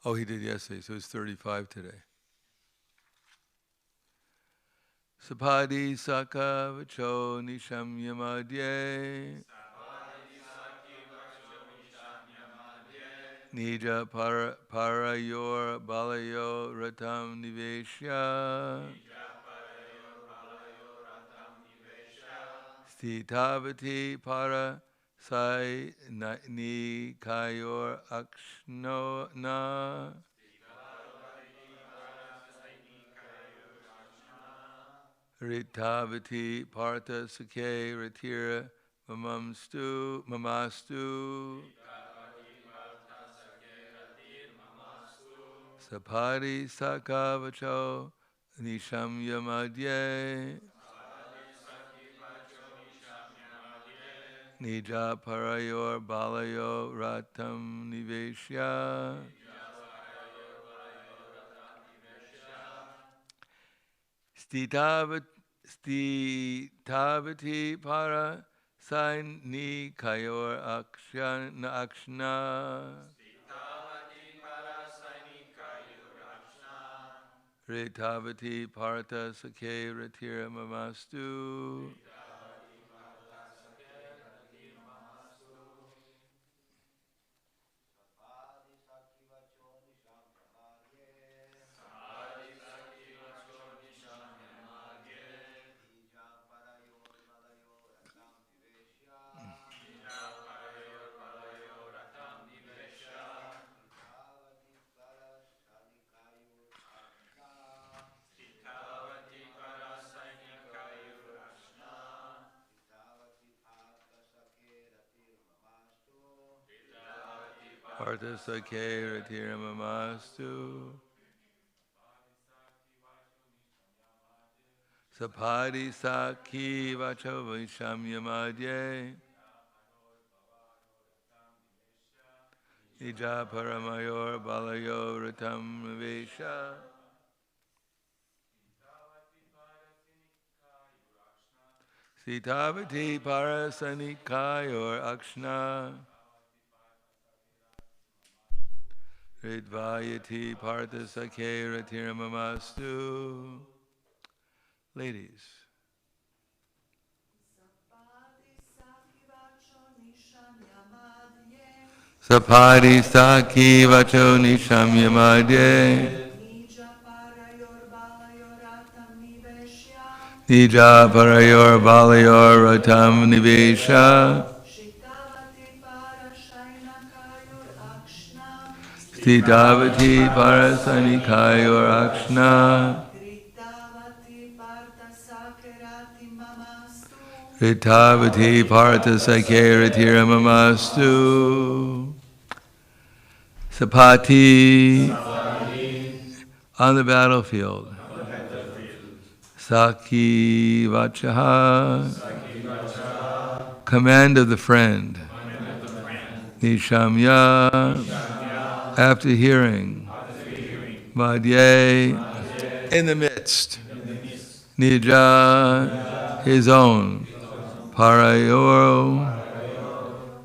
Oh, he did yesterday, so it's 35 today. Sapadi Saka Vacho Nisham Yamadye Nija Parayor Balayo Ratam Niveshya Stitavati Para Sai Ni Kayor Akshno Na Ritavati Partha Sakhe Ratira Mamastu Sapadi Sakavacho Nisham Yamadye Nija Parayor Balayo Ratam Niveshya Stitavati Para Sain Ni Kayor Akshna Ritavati Partha Sakhe Ratira Mamastu Partha Sakhe Ratira Mamastu Sapadi Sakhi Vacho Vaisham Yamadye Nija Paramayor Balayo Ratam Vesha Sitavati Parasanikayor Akshna Ridvayati Partha Sakhe Ratira Mamastu. Ladies. Sapadi Sakhi Vacho Nisham Yamadye Nija Parayor Balayor Ratam Nivesha Stitavati Parasanikayor Akshna Ritavati Partha Sakhe Ratira Mamastu. Sapati on the battlefield. Sakhi Vachaha command of the friend. Nishamya after hearing. Madhye in the midst. Nija his own. Parayoro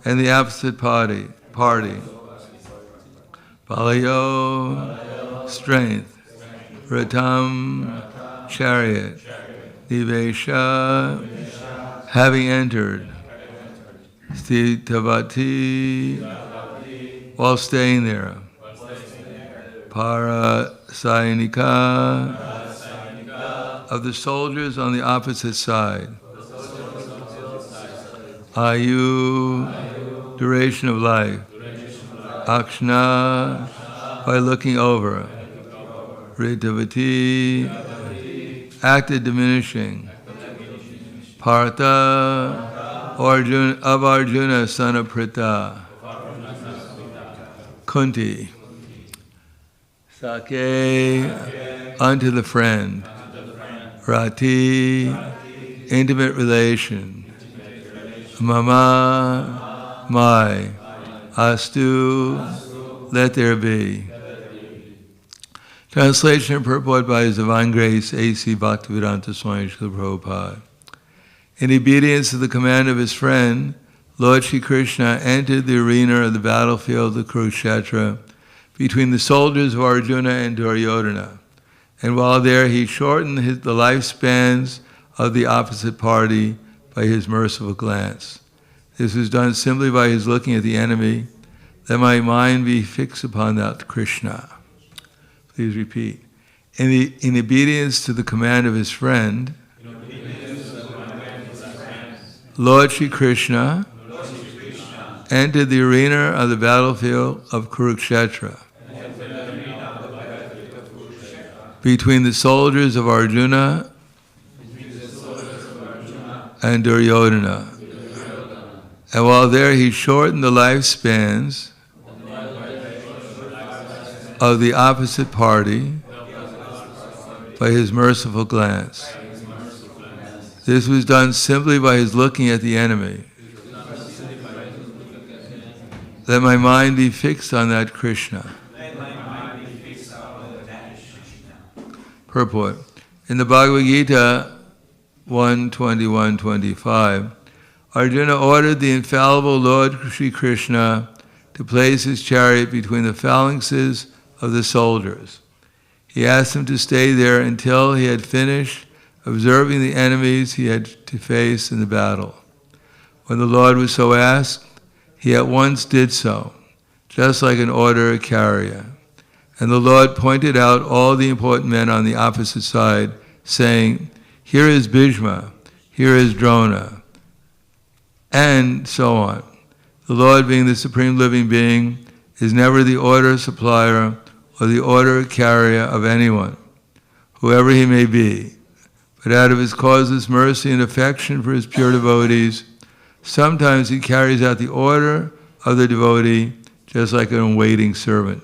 and the opposite party. Balayo strength. Ratam chariot. Nivesha having entered. Stitavati while staying there. Parasainika of the soldiers on the opposite side. Ayu, duration of life. Akshna, by looking over. Ritavati, acted diminishing. Partha, of Arjuna, son of Pritha. Kunti, Sakhe, unto the friend. Rati, intimate relation. Mama, my. Astu, let there be. Translation and purport by His Divine Grace, A.C. Bhaktivedanta Swami Srila Prabhupada. In obedience to the command of his friend, Lord Shri Krishna entered the arena of the battlefield of Kurukshetra, between the soldiers of Arjuna and Duryodhana. And while there, he shortened the lifespans of the opposite party by his merciful glance. This was done simply by his looking at the enemy, that my mind be fixed upon that Krishna. Please repeat. In obedience to the command of his friend, Lord Shri Krishna entered the arena of the battlefield of Kurukshetra between the soldiers of Arjuna and Duryodhana. And while there, he shortened the lifespans of the opposite party by his merciful glance. This was done simply by his looking at the enemy, that my mind be fixed on that Krishna. Purport. In the Bhagavad Gita 1.9.35, Arjuna ordered the infallible Lord Shri Krishna to place his chariot between the phalanxes of the soldiers. He asked him to stay there until he had finished observing the enemies he had to face in the battle. When the Lord was so asked, he at once did so, just like an order carrier. And the Lord pointed out all the important men on the opposite side, saying, "Here is Bhishma, here is Drona," and so on. The Lord, being the supreme living being, is never the order supplier or the order carrier of anyone, whoever he may be. But out of his causeless mercy and affection for his pure devotees, sometimes he carries out the order of the devotee, just like an awaiting servant.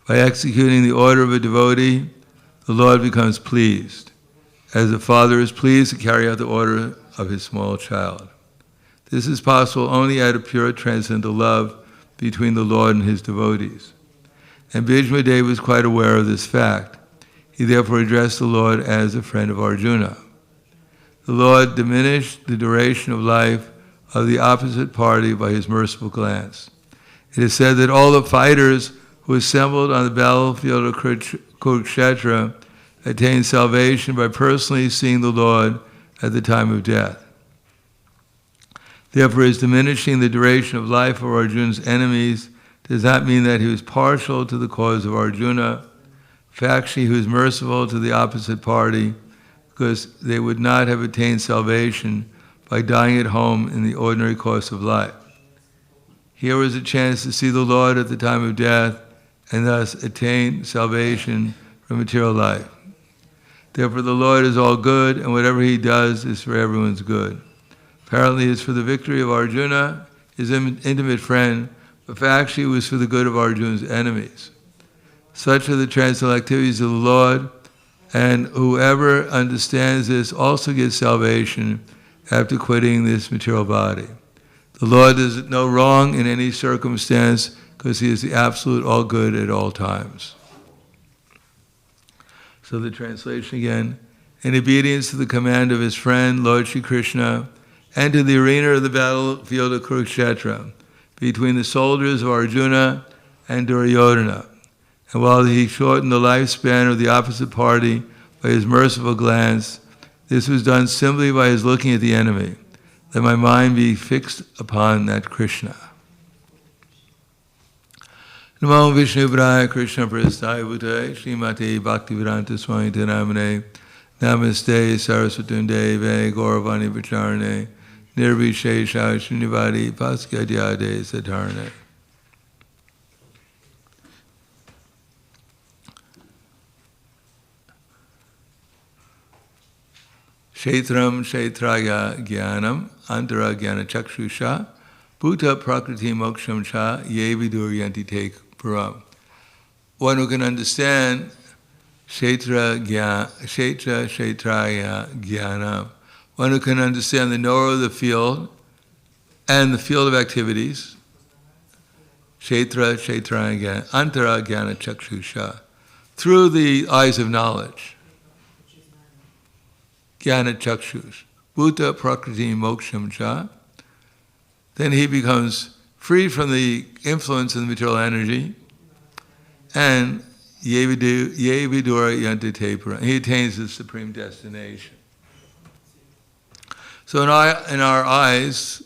By executing the order of a devotee, the Lord becomes pleased, as a father is pleased to carry out the order of his small child. This is possible only out of pure transcendental love between the Lord and his devotees. And Bhishma Dev was quite aware of this fact. He therefore addressed the Lord as a friend of Arjuna. The Lord diminished the duration of life of the opposite party by his merciful glance. It is said that all the fighters who assembled on the battlefield of Kurukshetra attained salvation by personally seeing the Lord at the time of death. Therefore, his diminishing the duration of life of Arjuna's enemies does not mean that he was partial to the cause of Arjuna. Actually, he was merciful to the opposite party, because they would not have attained salvation by dying at home in the ordinary course of life. Here was a chance to see the Lord at the time of death and thus attain salvation from material life. Therefore, the Lord is all good, and whatever he does is for everyone's good. Apparently, it's for the victory of Arjuna, his intimate friend, but actually it was for the good of Arjuna's enemies. Such are the transcendental activities of the Lord, and whoever understands this also gets salvation after quitting this material body. The Lord does no wrong in any circumstance, because he is the absolute all good at all times. So the translation again. In obedience to the command of his friend, Lord Shri Krishna, entered the arena of the battlefield of Kurukshetra between the soldiers of Arjuna and Duryodhana. And while he shortened the lifespan of the opposite party by his merciful glance, this was done simply by his looking at the enemy, that my mind be fixed upon that Krishna. Namo Vishnu Praya Krishna Prasthaya Bhutaya Srimati Bhaktivedanta Swami Namane Namaste Saraswati Deve Gauravani Vacharane Nirvishesha Srinivadi Paskadyade Satarane. Kshetram Kshetraya Jnanam Antara Jnana Chakshusha Bhuta Prakriti Moksham Cha Ye Viduryanti Take Param. One who can understand Kshetraya Jnanam, one who can understand the knower of the field and the field of activities, Kshetraya Jnana, Antara Jnana Chakshusha, through the eyes of knowledge. Jnana Chakshus, Bhuta Prakriti Moksham Cha, then he becomes free from the influence of the material energy, and ye vidura yanti te param. He attains the supreme destination. So in our eyes,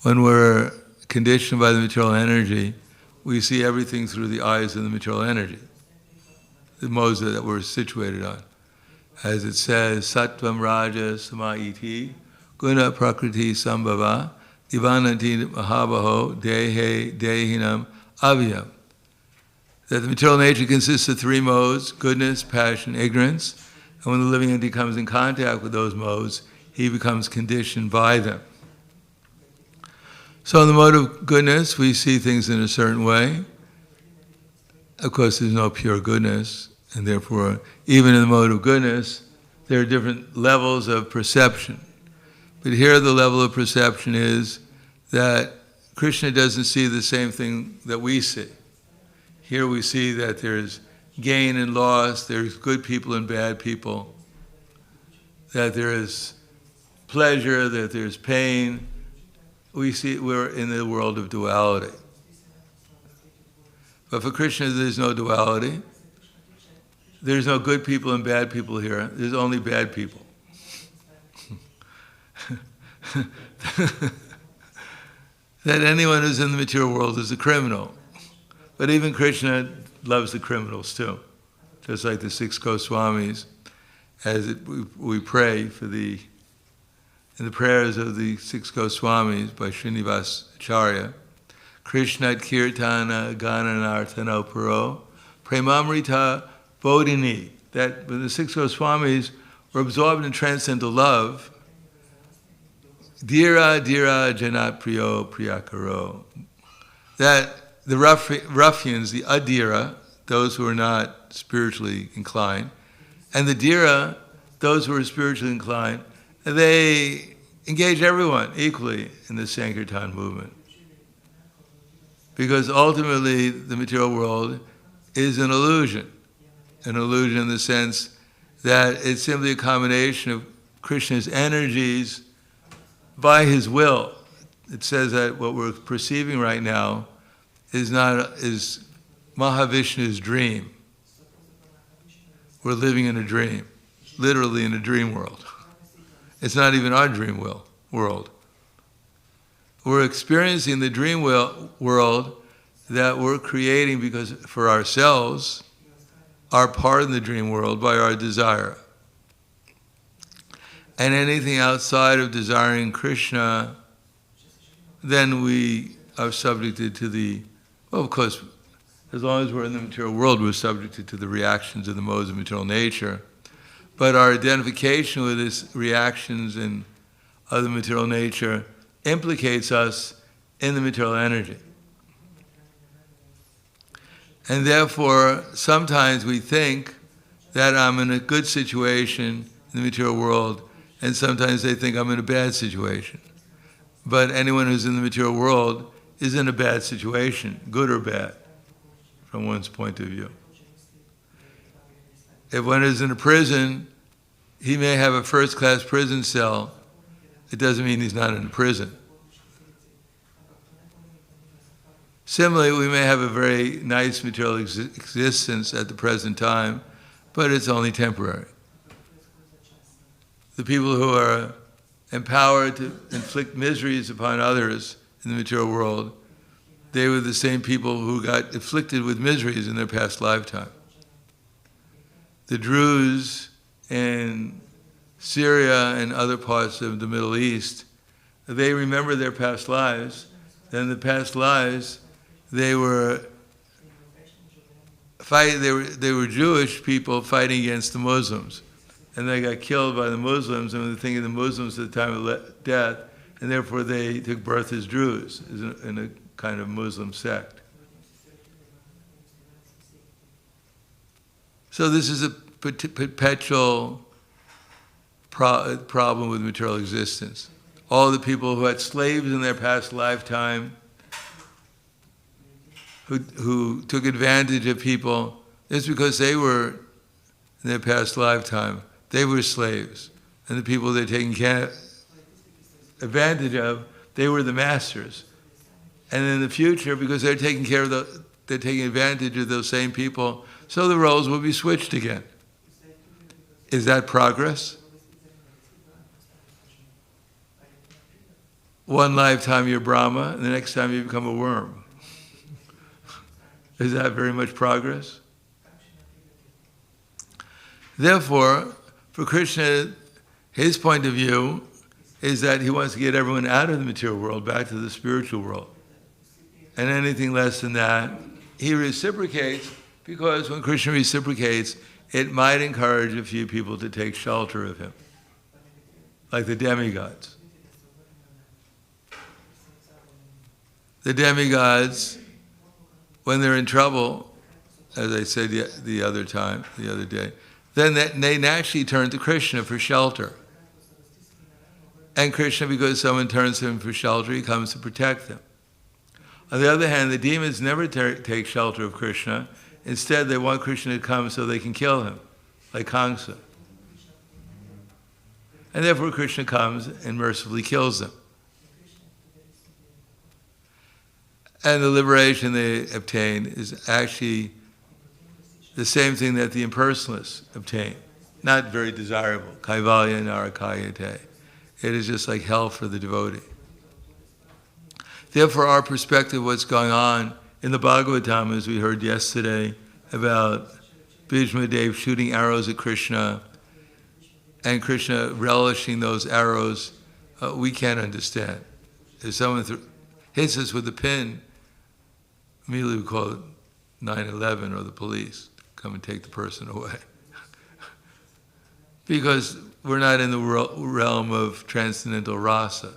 when we're conditioned by the material energy, we see everything through the eyes of the material energy, the modes that we're situated on. As it says, Sattvam Raja Samayiti Guna Prakriti Sambhava Divananti Mahabaho Dehe Dehinam Avyam. That the material nature consists of three modes: goodness, passion, ignorance. And when the living entity comes in contact with those modes, he becomes conditioned by them. So in the mode of goodness, we see things in a certain way. Of course, there's no pure goodness, and therefore, even in the mode of goodness, there are different levels of perception. But here the level of perception is that Krishna doesn't see the same thing that we see. Here we see that there's gain and loss, there's good people and bad people, that there is pleasure, that there's pain. We see we're in the world of duality. But for Krishna, there's no duality. There's no good people and bad people here. There's only bad people. That anyone who's in the material world is a criminal. But even Krishna loves the criminals too. Just like the six Goswamis, we pray for in the prayers of the six Goswamis by Srinivas Acharya, Krishna Kirtana Gananartano Paro Premamrita Bodhini, that when the six Goswamis were absorbed in transcendental love, Dira Dira Janat Priyo Priyakaro, that the ruffians, the Adira, those who are not spiritually inclined, and the Dira, those who are spiritually inclined, they engage everyone equally in the Sankirtan movement. Because ultimately the material world is an illusion in the sense that it's simply a combination of Krishna's energies by his will. It says that what we're perceiving right now is Mahavishnu's dream. We're living in a dream, literally in a dream world. It's not even our dream world. We're experiencing the dream world that we're creating because for ourselves, our part in the dream world by our desire. And anything outside of desiring Krishna, then we are subjected to of course, as long as we're in the material world, we're subjected to the reactions of the modes of material nature. But our identification with these reactions and other material nature implicates us in the material energy. And therefore, sometimes we think that I'm in a good situation in the material world, and sometimes they think I'm in a bad situation. But anyone who's in the material world is in a bad situation, good or bad, from one's point of view. If one is in a prison, he may have a first-class prison cell. It doesn't mean he's not in a prison. Similarly, we may have a very nice material existence at the present time, but it's only temporary. The people who are empowered to inflict miseries upon others in the material world, they were the same people who got afflicted with miseries in their past lifetime. The Druze in Syria and other parts of the Middle East, they remember their past lives. In the past lives, they were Jewish people fighting against the Muslims. And they got killed by the Muslims, and were thinking the Muslims at the time of death, and therefore they took birth as Druze, in a kind of Muslim sect. So this is a perpetual problem with material existence. All the people who had slaves in their past lifetime, who took advantage of people, it's because they were, in their past lifetime, they were slaves. And the people they're taking advantage of, they were the masters. And in the future, because they're taking care of they're taking advantage of those same people, so the roles will be switched again. Is that progress? One lifetime you're Brahma, and the next time you become a worm. Is that very much progress? Therefore, for Krishna, his point of view is that he wants to get everyone out of the material world, back to the spiritual world. And anything less than that, he reciprocates, because when Krishna reciprocates, it might encourage a few people to take shelter of him, like the demigods. The demigods, when they're in trouble, as I said the other day, then they naturally turn to Krishna for shelter. And Krishna, because someone turns to him for shelter, he comes to protect them. On the other hand, the demons never take shelter of Krishna. Instead, they want Krishna to come so they can kill him, like Kamsa. And therefore, Krishna comes and mercifully kills them. And the liberation they obtain is actually the same thing that the impersonalists obtain. Not very desirable. Kaivalya narakayate. It is just like hell for the devotee. Therefore, our perspective of what's going on in the Bhagavatam, as we heard yesterday, about Bhishma Dev shooting arrows at Krishna, and Krishna relishing those arrows, we can't understand. If someone hits us with a pin, immediately we call it 9/11 or the police, come and take the person away. Because we're not in the realm of transcendental rasa,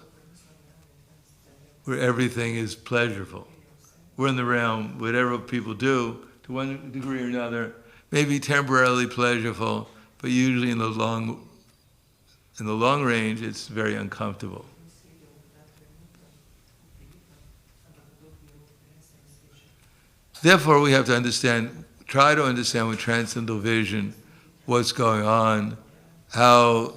where everything is pleasurable. We're in the realm, whatever people do, to one degree or another, may be temporarily pleasurable, but usually in the long range, it's very uncomfortable. Therefore, we have to try to understand with transcendental vision what's going on, how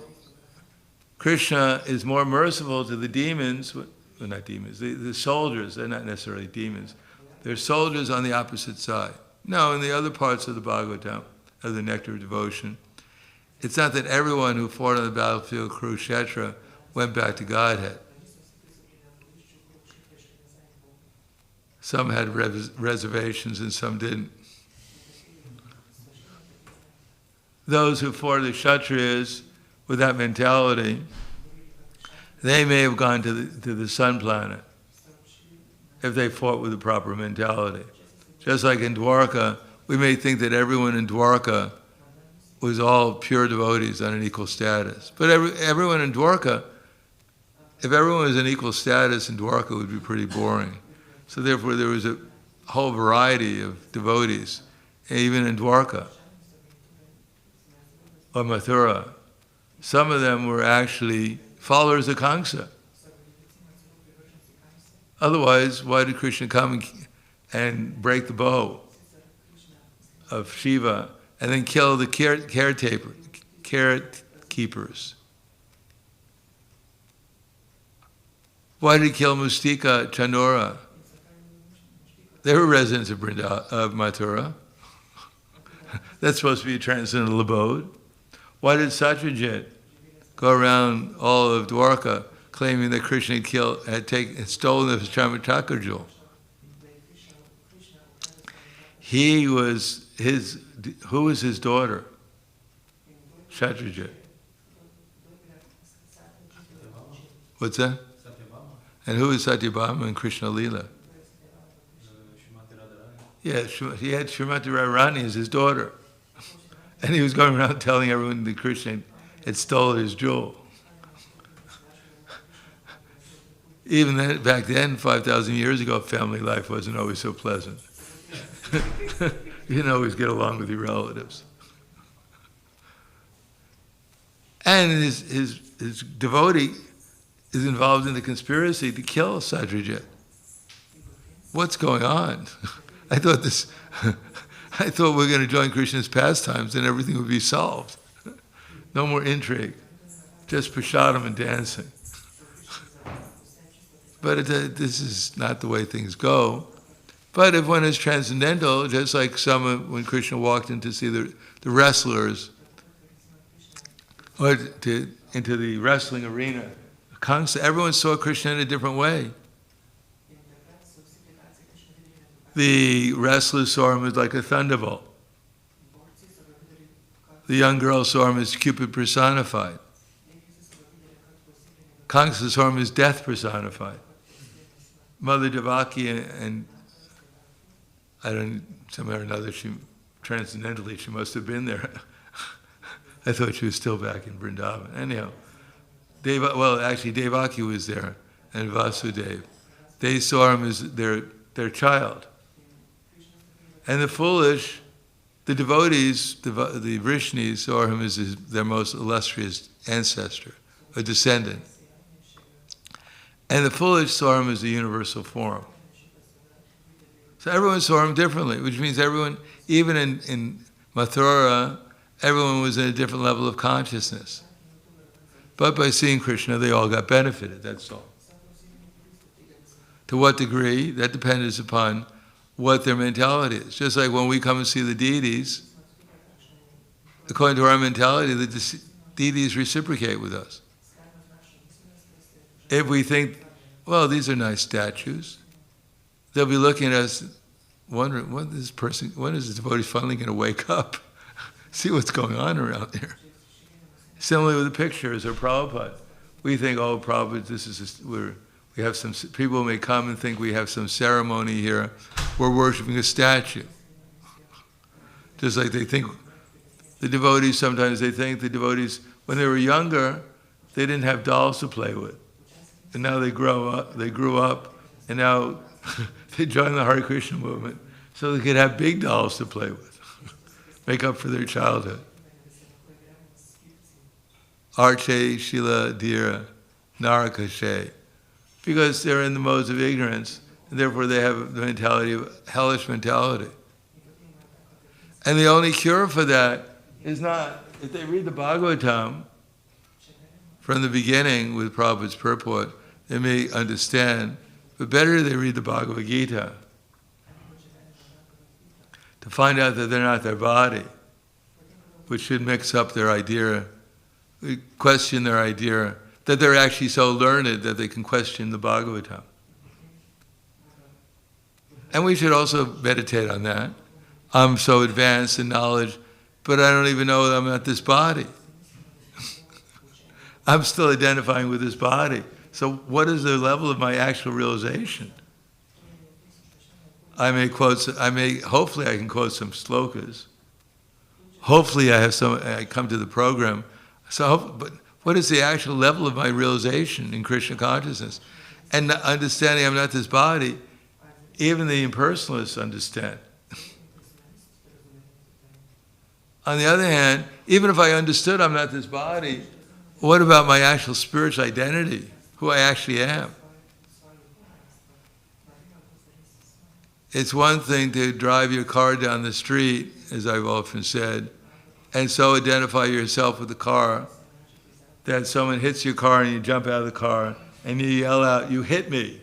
Krishna is more merciful to the demons, well, not demons, the soldiers. They're not necessarily demons. They're soldiers on the opposite side. No, in the other parts of the Bhagavatam, of the Nectar of Devotion, it's not that everyone who fought on the battlefield, Kurukshetra, went back to Godhead. Some had reservations and some didn't. Those who fought the Kshatriyas with that mentality, they may have gone to the sun planet if they fought with the proper mentality. Just like in Dwarka, we may think that everyone in Dwarka was all pure devotees on an equal status. But everyone in Dwarka, if everyone was in equal status in Dwarka, it would be pretty boring. So therefore there was a whole variety of devotees, even in Dwarka or Mathura. Some of them were actually followers of Kamsa. Otherwise, why did Krishna come and break the bow of Shiva and then kill the carekeepers? Why did he kill Mustika, Chandora? They were residents of Mathura. That's supposed to be a transcendental abode. Why did Satyajit go around all of Dwarka claiming that Krishna had stolen the Chamachakra jewel? Who was his daughter? Satyajit. What's that? And who is Satyabhama in Krishna Leela? Yeah, he had Srimati Radharani as his daughter. And he was going around telling everyone that Krishna had stolen his jewel. Even then, back then, 5,000 years ago, family life wasn't always so pleasant. You didn't always get along with your relatives. And his devotee is involved in the conspiracy to kill Satyajit. What's going on? I thought we're going to join Krishna's pastimes and everything would be solved. No more intrigue, just prasadam and dancing. But this is not the way things go. But if one is transcendental, just like when Krishna walked in to see the wrestlers, or into the wrestling arena, everyone saw Krishna in a different way. The wrestlers saw him as like a thunderbolt. The young girl saw him as Cupid personified. Kamsa saw him as death personified. Mother Devaki and somehow or another, transcendentally, she must have been there. I thought she was still back in Vrindavan. Anyhow, Devaki was there, and Vasudev. They saw him as their child. And the foolish, the devotees, the Vrishnis, saw him as their most illustrious ancestor, a descendant. And the foolish saw him as a universal form. So everyone saw him differently, which means everyone, even in Mathura, everyone was in a different level of consciousness. But by seeing Krishna, they all got benefited, that's all. To what degree? That depends upon what their mentality is. Just like when we come and see the deities, according to our mentality, the deities reciprocate with us. If we think, well, these are nice statues, they'll be looking at us, wondering, when is this devotee finally going to wake up? See what's going on around here. Similarly with the pictures or Prabhupada. We think, oh, Prabhupada, we have some, people may come and think we have some ceremony here. We're worshiping a statue. Just like they think, the devotees, sometimes they think the devotees, when they were younger, they didn't have dolls to play with. And now they grew up, and now they join the Hare Krišna movement, so they could have big dolls to play with, make up for their childhood. Arche, Shila, Dira, Narakashe, because they're in the modes of ignorance, and therefore they have the mentality of hellish mentality. And the only cure for that is not, if they read the Bhagavatam from the beginning with Prabhupada's purport, they may understand, but better they read the Bhagavad Gita to find out that they're not their body, which should mix up their idea, question their idea, that they're actually so learned that they can question the Bhagavatam. And we should also meditate on that. I'm so advanced in knowledge, but I don't even know that I'm not this body. I'm still identifying with this body. So what is the level of my actual realization? Hopefully I can quote some slokas. Hopefully I come to the program. But what is the actual level of my realization in Krishna consciousness? And understanding I'm not this body, even the impersonalists understand. On the other hand, even if I understood I'm not this body, what about my actual spiritual identity, who I actually am? It's one thing to drive your car down the street, as I've often said, and so identify yourself with the car that someone hits your car and you jump out of the car and you yell out, "You hit me."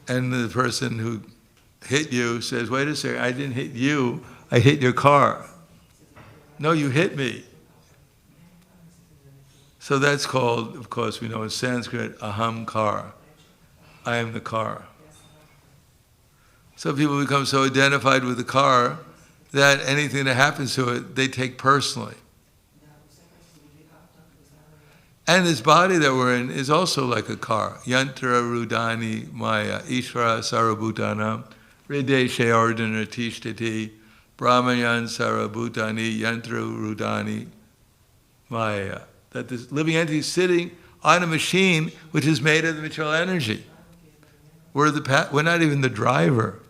And the person who hit you says, "Wait a second, I didn't hit you, I hit your car." "No, you hit me." So that's called, of course, we know in Sanskrit, ahamkar. I am the car. So people become so identified with the car that anything that happens to it, they take personally. And this body that we're in is also like a car. Yantra Rudani Maya Ishvara Sarabhutanam Hrideshe Ardhana Tishtati Brahmayan Sarabhutani Yantra Rudani Maya. That this living entity is sitting on a machine which is made of the material energy. We're not even the driver.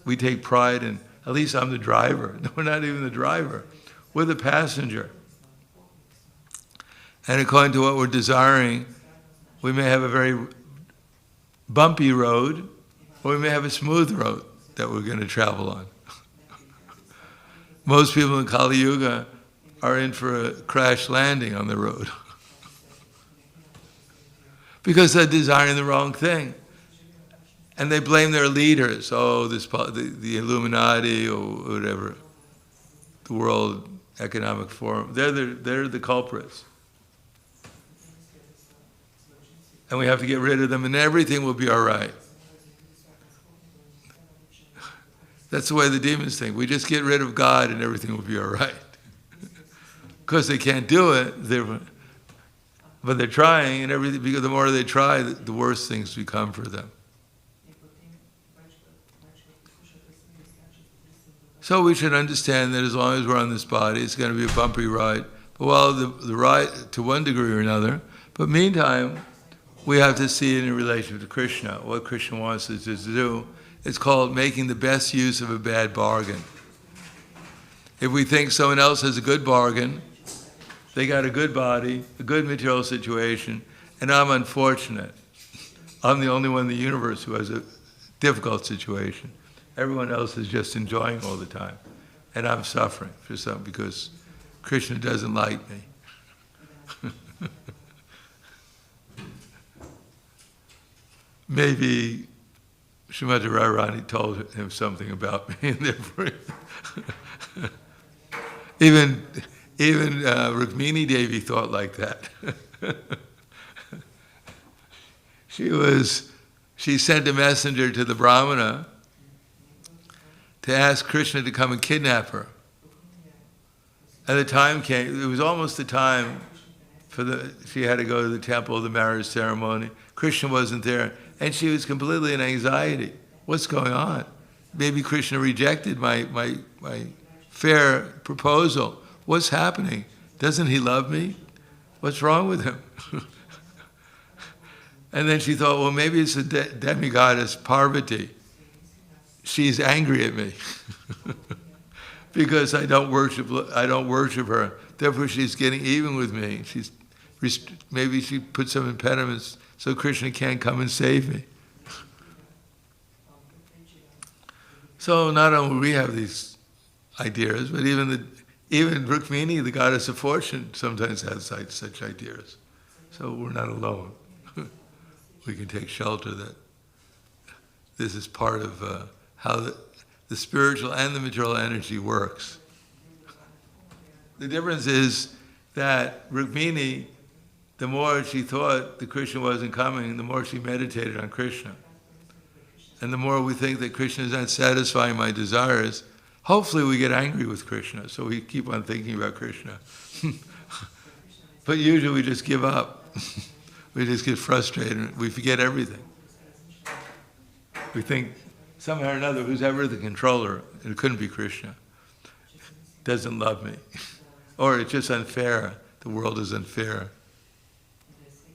We take pride in, at least I'm the driver. No, we're not even the driver. We're the passenger. And according to what we're desiring, we may have a very bumpy road, or we may have a smooth road that we're going to travel on. Most people in Kali Yuga are in for a crash landing on the road because they're desiring the wrong thing. And they blame their leaders. Oh, the Illuminati or whatever, the World Economic Forum. They're the culprits. And we have to get rid of them and everything will be all right. That's the way the demons think. We just get rid of God and everything will be all right. Because they can't do it, but they're trying, and everything. Because the more they try, the worse things become for them. So we should understand that as long as we're on this body, it's going to be a bumpy ride. But well, the ride to one degree or another. But meantime, we have to see it in relation to Krishna. What Krishna wants us to do. It's called making the best use of a bad bargain. If we think someone else has a good bargain, they got a good body, a good material situation, and I'm unfortunate. I'm the only one in the universe who has a difficult situation. Everyone else is just enjoying all the time. And I'm suffering for something because Krishna doesn't like me. Maybe Srimati Radharani told him something about me, and therefore even Rukmini Devi thought like that. She sent a messenger to the Brahmana to ask Krishna to come and kidnap her. And the time came, it was almost the time she had to go to the temple of the marriage ceremony. Krishna wasn't there, and she was completely in anxiety. What's going on? Maybe Krishna rejected my fair proposal. What's happening? Doesn't he love me? What's wrong with him? And then she thought, well, maybe it's the demigoddess Parvati. She's angry at me because I don't worship her. Therefore, she's getting even with me. Maybe she put some impediments so Krishna can't come and save me. So not only we have these ideas, but even Rukmini, the goddess of fortune, sometimes has such ideas. So we're not alone. We can take shelter that this is part of how the spiritual and the material energy works. The difference is that Rukmini, the more she thought that Krishna wasn't coming, the more she meditated on Krishna. And the more we think that Krishna is not satisfying my desires, hopefully we get angry with Krishna, so we keep on thinking about Krishna. But usually we just give up. We just get frustrated. We forget everything. We think somehow or another, who's ever the controller, and it couldn't be Krishna, doesn't love me. Or it's just unfair. The world is unfair.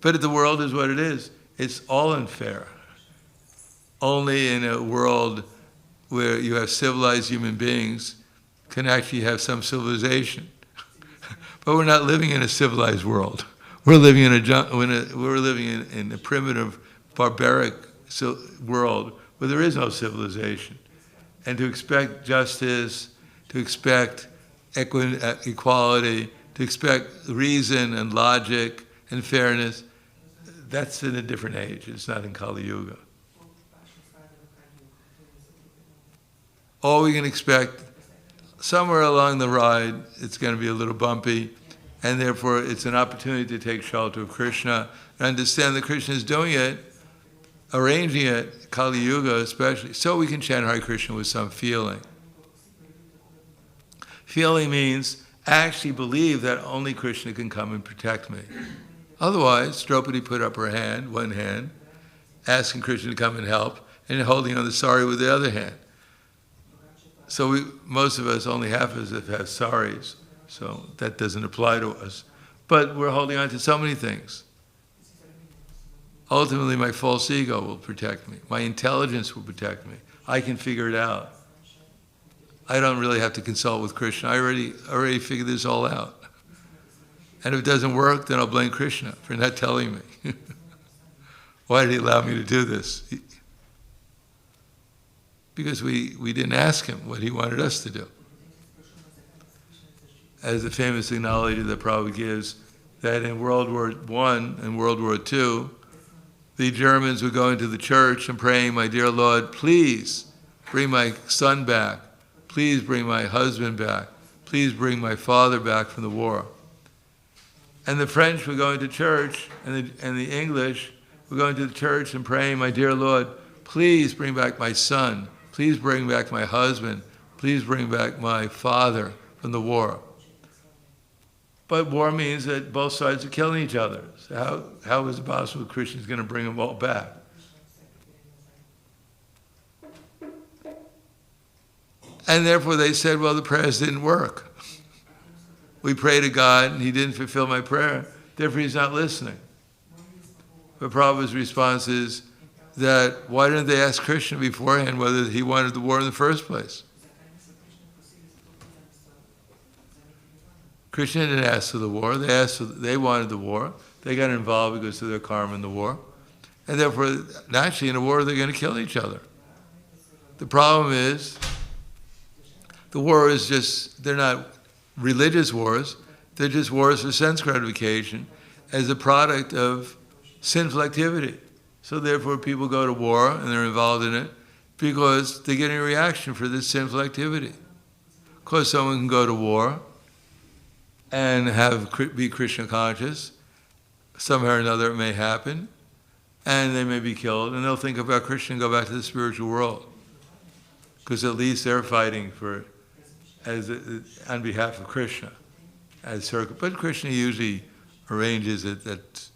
But if the world is what it is, it's all unfair. Only in a world where you have civilized human beings can actually have some civilization. But we're not living in a civilized world. We're living in a primitive, barbaric world where there is no civilization. And to expect justice, to expect equality, to expect reason and logic and fairness, that's in a different age. It's not in Kali Yuga. All we can expect, somewhere along the ride, it's going to be a little bumpy, and therefore it's an opportunity to take shelter of Krishna and understand that Krishna is doing it, arranging it, Kali Yuga especially, so we can chant Hare Krishna with some feeling. Feeling means actually believe that only Krishna can come and protect me. Otherwise, Draupadi put up her hand, one hand, asking Krishna to come and help, and holding on the sari with the other hand. So most of us, only half of us have saris, so that doesn't apply to us. But we're holding on to so many things. Ultimately, my false ego will protect me. My intelligence will protect me. I can figure it out. I don't really have to consult with Krishna. I already figured this all out. And if it doesn't work, then I'll blame Krishna for not telling me. Why did he allow me to do this? Because we didn't ask him what he wanted us to do. As the famous analogy that Prabhupada gives, that in World War I and World War II, the Germans were going to the church and praying, "My dear Lord, please bring my son back. Please bring my husband back. Please bring my father back from the war." And the French were going to church, and the English were going to the church and praying, "My dear Lord, please bring back my son. Please bring back my husband. Please bring back my father from the war." But war means that both sides are killing each other. So how is it possible Christians going to bring them all back? And therefore they said, well, the prayers didn't work. We prayed to God and he didn't fulfill my prayer, therefore he's not listening. But Prabhupada's response is that why didn't they ask Krishna beforehand whether he wanted the war in the first place? Krishna didn't ask for the war. They wanted the war. They got involved because of their karma in the war. And therefore, naturally, in a war, they're going to kill each other. The problem is, the war is just, they're not religious wars. They're just wars for sense gratification as a product of sinful activity. So therefore, people go to war and they're involved in it because they're getting a reaction for this sinful activity. Of course, someone can go to war and be Krishna conscious. Somehow or another it may happen, and they may be killed, and they'll think about Krishna and go back to the spiritual world. Because at least they're fighting on behalf of Krishna. But Krishna usually arranges it that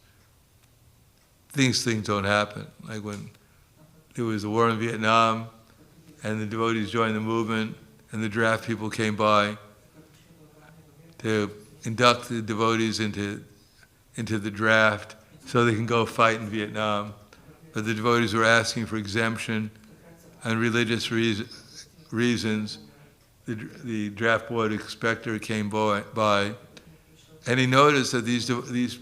things don't happen. Like when there was a war in Vietnam, and the devotees joined the movement, and the draft people came by to induct the devotees into the draft so they can go fight in Vietnam. But the devotees were asking for exemption on religious reasons. The draft board inspector came by, and he noticed that these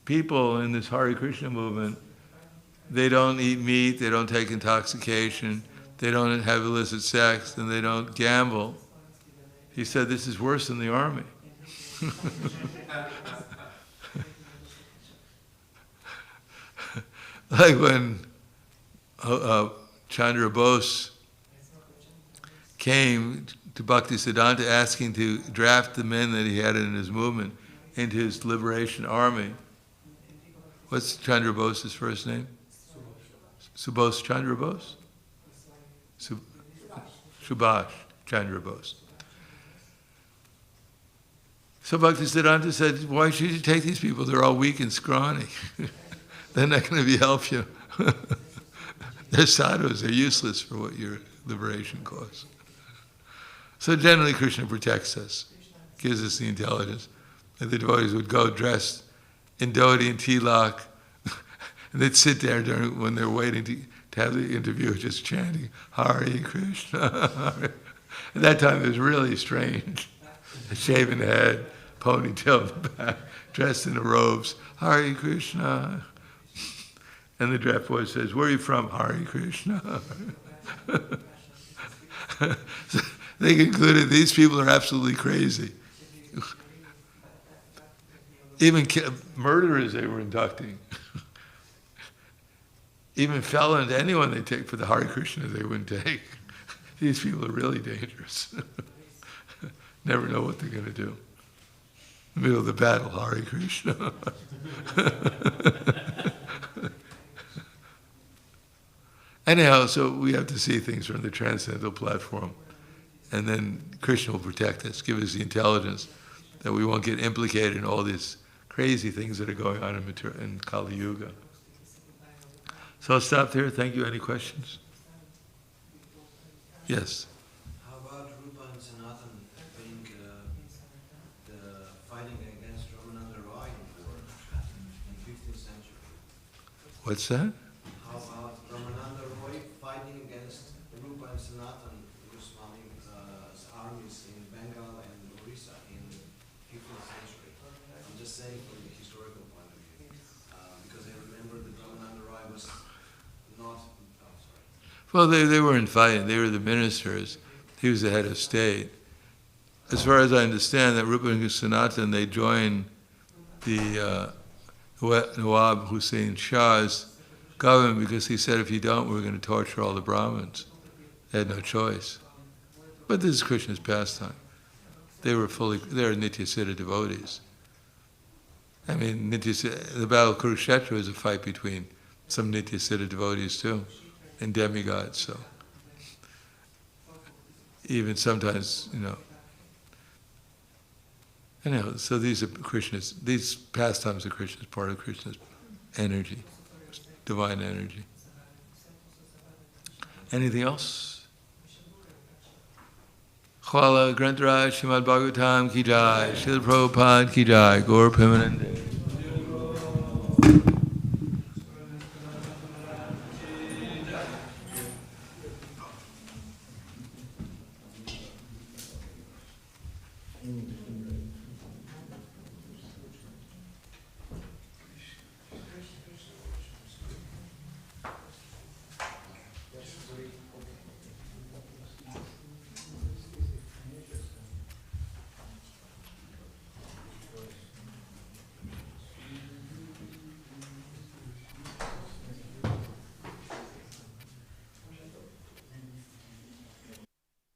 people in this Hare Krišna movement, they don't eat meat, they don't take intoxication, they don't have illicit sex, and they don't gamble. He said, this is worse than the army. Like when Chandra Bose came to Bhaktisiddhanta asking to draft the men that he had in his movement into his liberation army. What's Chandra Bose's first name? Subhash Chandra Bose? Subhash Chandra Bose. So Bhaktisiddhanta said, why should you take these people? They're all weak and scrawny. They're not going to be help you. They're sadhus. They're useless for what your liberation costs. So generally Krishna protects us, gives us the intelligence. And the devotees would go dressed in dhoti and tilak, and they'd sit there when they're waiting to have the interview, just chanting, Hare Krishna. At that time it was really strange. A shaven head, ponytail in the back, dressed in the robes, Hare Krishna. And the draft boy says, where are you from? Hare Krishna. So they concluded these people are absolutely crazy. Even murderers they were inducting. Even felons, anyone they take for the Hare Krishna they wouldn't take. These people are really dangerous. Never know what they're going to do. In the middle of the battle, Hare Krishna. Anyhow, so we have to see things from the transcendental platform. And then Krishna will protect us, give us the intelligence that we won't get implicated in all these crazy things that are going on in Kali Yuga. So I'll stop there. Thank you. Any questions? Yes. How about Rupa and Sanatan being the fighting against Ramananda Roy in 15th century? What's that? How about Ramananda Roy fighting against Rupa and Sanatan Goswami's armies in Bengal and Orissa in 15th century? I'm just saying from the historical point of view, because I remember that Ramananda Roy was not. Well, they weren't fighting. They were the ministers. He was the head of state. As far as I understand, that Rupa and Sanatan, they joined the Nawab Hussain Shah's government because he said if you don't, we're going to torture all the Brahmins. They had no choice. But this is Krishna's pastime. They were Nityasiddha devotees. I mean, the Battle of Kurukshetra was a fight between some Nityasiddha devotees too, and demigods, so. Even sometimes, Anyhow, so these pastimes are Krishna's, part of Krishna's energy, divine energy. Anything else? Khwala Grantaraj Srimad Bhagavatam ki jai, Srila Prabhupada ki jai, Gaur Premanande.